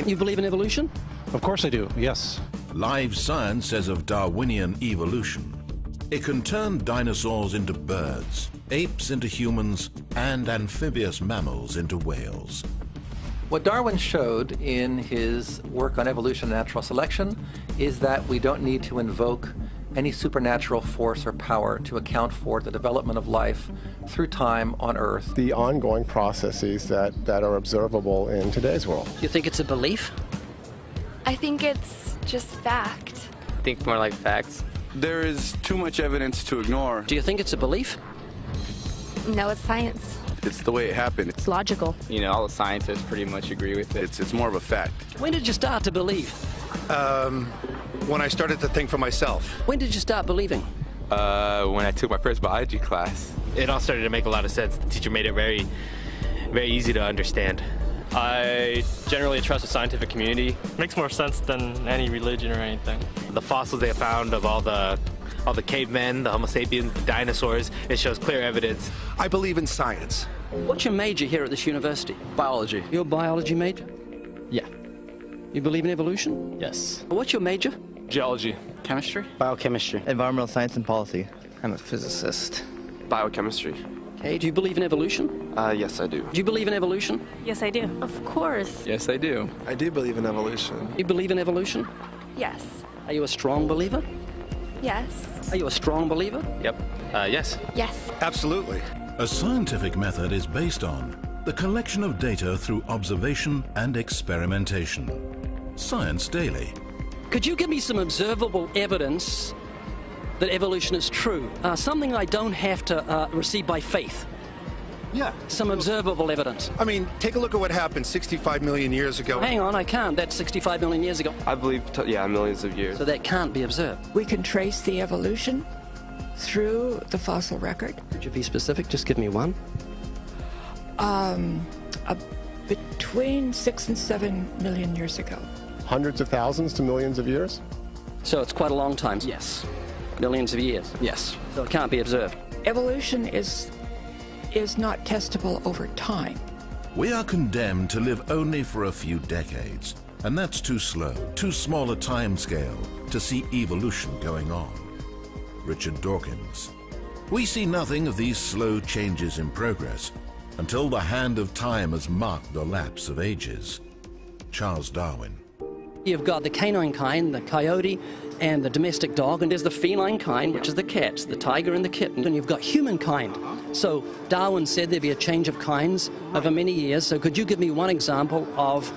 You believe in evolution? Of course I do, yes. Live science says of Darwinian evolution, it can turn dinosaurs into birds, apes into humans, and amphibious mammals into whales. What Darwin showed in his work on evolution and natural selection is that we don't need to invoke any supernatural force or power to account for the development of life through time on Earth. The ongoing processes that are observable in today's world. Do you think it's a belief? I think it's just fact. I think more like facts. There is too much evidence to ignore. Do you think it's a belief? No, it's science. It's the way it happened. It's logical. You know, all the scientists pretty much agree with it. It's more of a fact. When did you start to believe? When I started to think for myself. When did you start believing? When I took my first biology class. It all started to make a lot of sense. The teacher made it very, very easy to understand. I generally trust the scientific community. Makes more sense than any religion or anything. The fossils they found of all the cavemen, the Homo sapiens, the dinosaurs, it shows clear evidence. I believe in science. What's your major here at this university? Biology. Your biology major? Yeah. You believe in evolution? Yes. What's your major? Geology. Chemistry? Biochemistry. Environmental science and policy. I'm a physicist. Biochemistry. Okay, do you believe in evolution? Yes, I do. Do you believe in evolution? Yes, I do. Of course. Yes, I do. I do believe in evolution. You believe in evolution? Yes. Are you a strong believer? Yes. Are you a strong believer? Yep. Yes. Yes. Absolutely. A scientific method is based on the collection of data through observation and experimentation. Science Daily. Could you give me some observable evidence that evolution is true? Something I don't have to receive by faith. Yeah. Some observable evidence. I mean, take a look at what happened 65 million years ago. Hang on, I can't. That's 65 million years ago. I believe, millions of years. So that can't be observed. We can trace the evolution through the fossil record. Could you be specific? Just give me one. Between 6 and 7 million years ago. Hundreds of thousands to millions of years? So it's quite a long time. Yes. Millions of years. Yes. So it can't be observed. Evolution is not testable over time. We are condemned to live only for a few decades, and that's too slow, too small a time scale to see evolution going on. Richard Dawkins. We see nothing of these slow changes in progress until the hand of time has marked the lapse of ages. Charles Darwin. You've got the canine kind, the coyote, and the domestic dog, and there's the feline kind, which is the cats, the tiger and the kitten, and you've got humankind. So Darwin said there'd be a change of kinds over many years, so could you give me one example of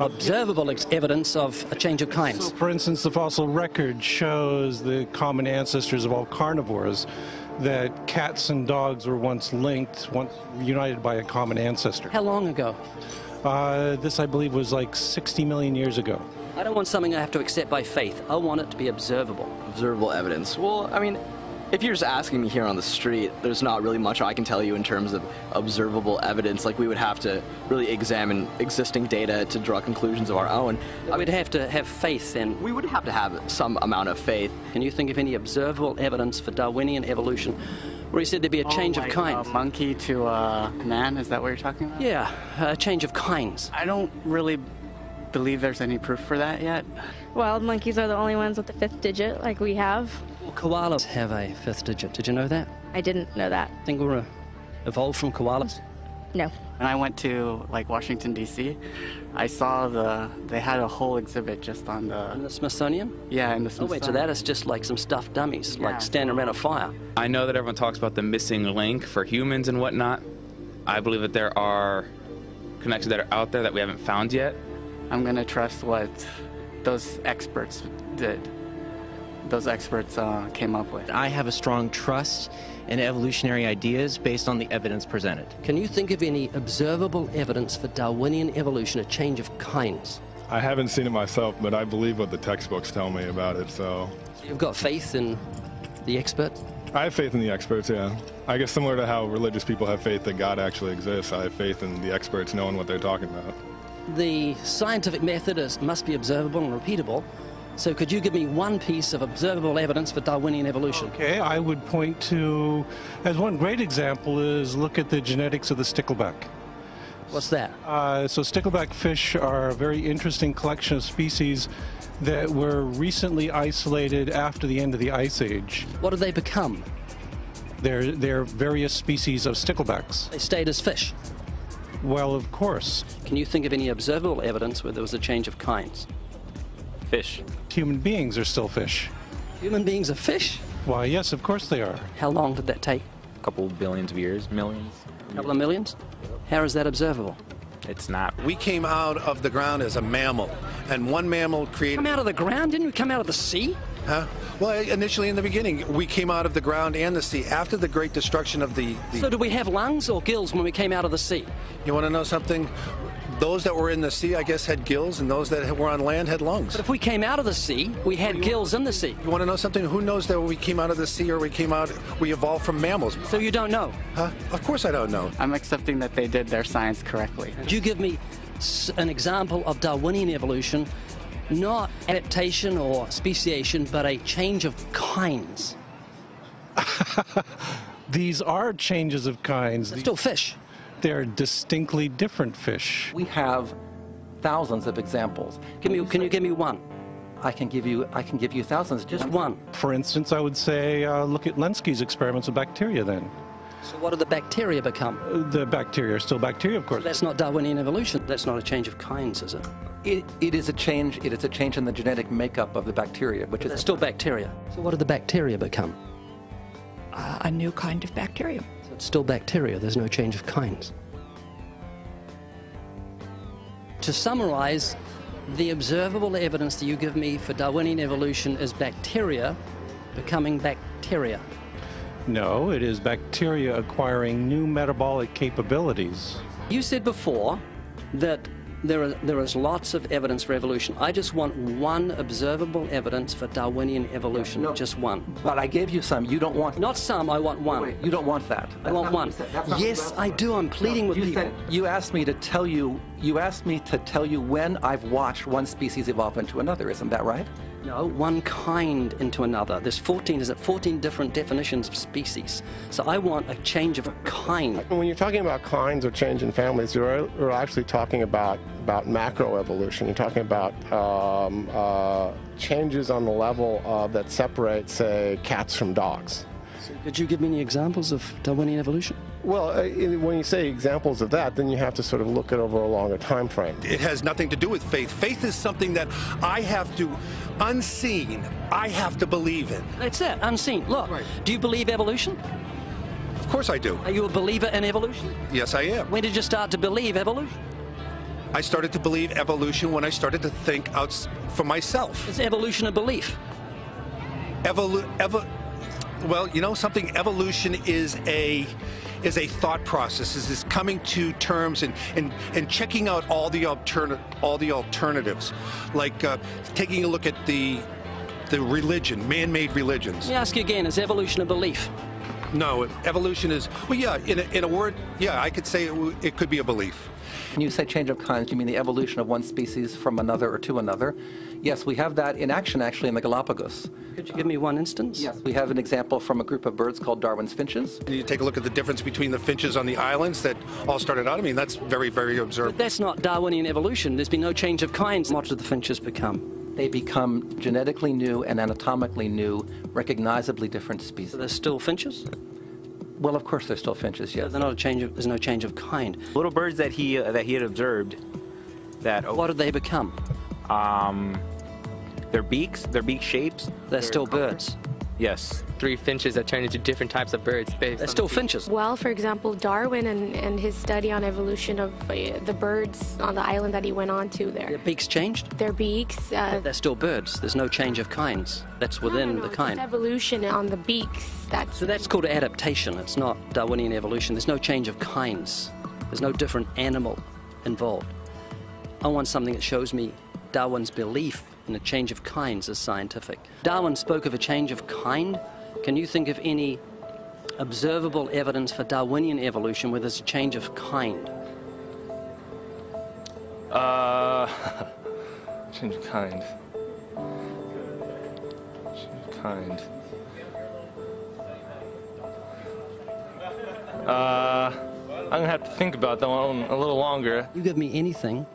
observable evidence of a change of kinds? So, for instance, the fossil record shows the common ancestors of all carnivores, that cats and dogs were once linked, once united by a common ancestor. How long ago? This, I believe, was like 60 million years ago. I don't want something I have to accept by faith. I want it to be observable. Observable evidence. Well, I mean, if you're just asking me here on the street, there's not really much I can tell you in terms of observable evidence. Like, we would have to really examine existing data to draw conclusions of our own. We'd have to have faith then. We would have to have some amount of faith. Can you think of any observable evidence for Darwinian evolution where he said there'd be a change of kinds? A monkey to a man, is that what you're talking about? Yeah, a change of kinds. I don't really believe there's any proof for that yet. Wild monkeys are the only ones with the 5th digit, like we have. Well, koalas have a 5th digit. Did you know that? I didn't know that. Think we're evolved from koalas? No. When I went to, like, Washington, D.C., I saw they had a whole exhibit just on the... In the Smithsonian? Yeah, in the Oh, Smithsonian. wait, so that is just like some stuffed dummies, like standing around a fire. I know that everyone talks about the missing link for humans and whatnot. I believe that there are connections that are out there that we haven't found yet. I'm going to trust what those experts did. Those experts came up with. I have a strong trust in evolutionary ideas based on the evidence presented. Can you think of any observable evidence for Darwinian evolution, a change of kinds? I haven't seen it myself, but I believe what the textbooks tell me about it, so... You've got faith in the experts? I have faith in the experts, yeah. I guess similar to how religious people have faith that God actually exists, I have faith in the experts knowing what they're talking about. The scientific method must be observable and repeatable. So could you give me one piece of observable evidence for Darwinian evolution? Okay, I would point to, as one great example is look at the genetics of the stickleback. What's that? So stickleback fish are a very interesting collection of species that were recently isolated after the end of the Ice Age. What did they become? They're various species of sticklebacks. They stayed as fish. Well, of course. Can you think of any observable evidence where there was a change of kinds? Fish. Human beings are still fish. Human beings are fish? Why, yes, of course they are. How long did that take? A couple billions of years, millions. A couple of millions? How is that observable? It's not. We came out of the ground as a mammal, and one mammal created... Come out of the ground? Didn't we come out of the sea? Huh? Well, initially in the beginning, we came out of the ground and the sea after the great destruction of the... So did we have lungs or gills when we came out of the sea? You want to know something? Those that were in the sea, I guess, had gills, and those that were on land had lungs. But if we came out of the sea, we had gills in the sea. You want to know something? Who knows that we came out of the sea or we evolved from mammals? So you don't know? Huh? Of course I don't know. I'm accepting that they did their science correctly. Could you give me an example of Darwinian evolution, not adaptation or speciation, but a change of kinds? These are changes of kinds. They're still fish. They're distinctly different fish. We have thousands of examples. Can you give me one? I can give you thousands. Just one. For instance, I would say look at Lenski's experiments with bacteria then. So what do the bacteria become? The bacteria are still bacteria, of course. That's not Darwinian evolution. That's not a change of kinds, is it? It is a change. It is a change in the genetic makeup of the bacteria, which is still bacteria. So what do the bacteria become? A new kind of bacterium. So it's still bacteria. There's no change of kinds. To summarize, the observable evidence that you give me for Darwinian evolution is bacteria becoming bacteria. No, it is bacteria acquiring new metabolic capabilities. You said before that there is lots of evidence for evolution. I just want one observable evidence for Darwinian evolution, just one. But I gave you some. You don't want... Not some, I want one. Wait, you don't want that. I want one. Yes, I do. I'm pleading with people. You asked me to tell you when I've watched one species evolve into another. Isn't that right? No, one kind into another. There's 14 different definitions of species. So I want a change of kind. When you're talking about kinds or change in families, you're actually talking about macroevolution. You're talking about changes on the level that separate, say, cats from dogs. So could you give me any examples of Darwinian evolution? Well, when you say examples of that, then you have to sort of look at over a longer time frame. It has nothing to do with faith. Faith is something that I have to, unseen, I have to believe in. That's it, unseen. Look, do you believe evolution? Of course I do. Are you a believer in evolution? Yes, I am. When did you start to believe evolution? I started to believe evolution when I started to think out for myself. Is evolution a belief? Well, you know something? Evolution is a thought process. Is coming to terms and checking out all the alternatives, like taking a look at the religion, man-made religions. Let me ask you again: is evolution a belief? No, evolution is, well, yeah, in a word, yeah, I could say it could be a belief. When you say change of kinds, you mean the evolution of one species from another or to another? Yes, we have that in action, actually, in the Galapagos. Could you give me one instance? Yes, we have an example from a group of birds called Darwin's finches. You take a look at the difference between the finches on the islands that all started out. I mean, that's very, very observable. But that's not Darwinian evolution. There's been no change of kinds. What did the finches become? They become genetically new and anatomically new, recognizably different species. So they're still finches? Well, of course, they're still finches. Yes. So they're not a change of, there's no change of kind. Little birds that he had observed. What did they become? Their beak shapes. They're still birds. Yes. 3 finches that turn into different types of birds. They're still finches. Well, for example, Darwin and his study on evolution of the birds on the island that he went on to there. Their beaks changed? Their beaks. They're still birds. There's no change of kinds. That's within the kind. Just evolution on the beaks. So that's called adaptation. It's not Darwinian evolution. There's no change of kinds. There's no different animal involved. I want something that shows me Darwin's belief in a change of kinds is scientific. Darwin spoke of a change of kind. Can you think of any observable evidence for Darwinian evolution where there's a change of kind? Change of kind. Change of kind. I'm gonna have to think about that one a little longer. You give me anything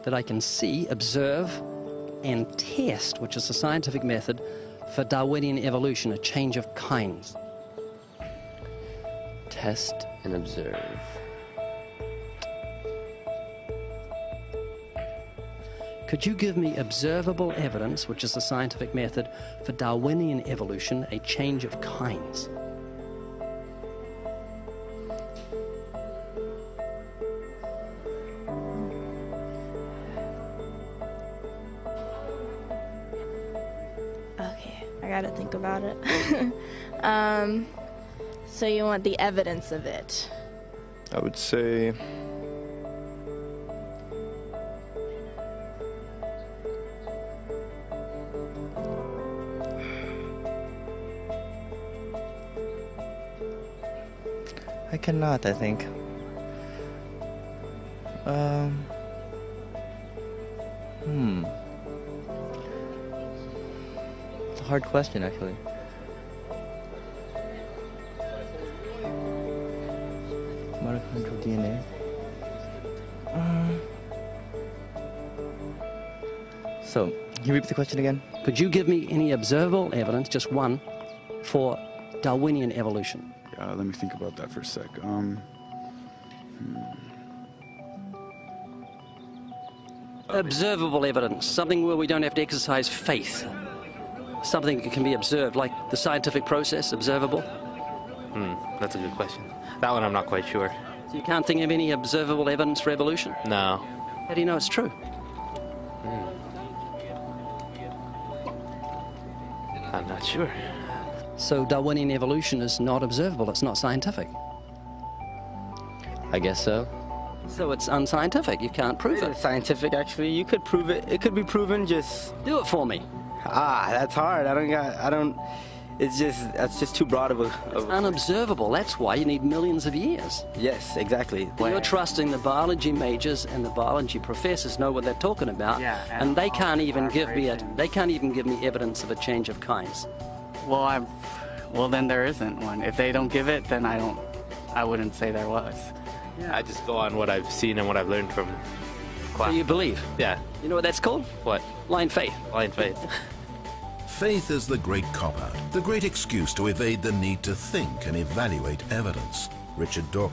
that I can see, observe, and test, which is the scientific method for Darwinian evolution, a change of kinds. Test and observe. Could you give me observable evidence, which is the scientific method for Darwinian evolution, a change of kinds? Okay, I gotta think about it. So you want the evidence of it? I would say I cannot, I think. It's a hard question, actually. Mitochondrial DNA. So, can you repeat the question again? Could you give me any observable evidence, just one, for Darwinian evolution? Let me think about that for a sec. Observable evidence, something where we don't have to exercise faith. Something that can be observed, like the scientific process, observable. That's a good question. That one I'm not quite sure. So you can't think of any observable evidence for evolution? No. How do you know it's true? I'm not sure. So Darwinian evolution is not observable, it's not scientific. I guess so. So it's unscientific, you can't prove it. It's scientific, actually. You could prove it. It could be proven, just... Do it for me. That's hard. That's just too broad of a... It's unobservable, that's why you need millions of years. Yes, exactly. You're trusting the biology majors and the biology professors know what they're talking about, and they can't even give me evidence of a change of kinds. Well, then there isn't one. If they don't give it, then I wouldn't say there was. I just go on what I've seen and what I've learned from class. So you believe? Yeah. You know what that's called? What? Blind faith. Blind faith. Faith is the great cop-out, the great excuse to evade the need to think and evaluate evidence. Richard Dawkins.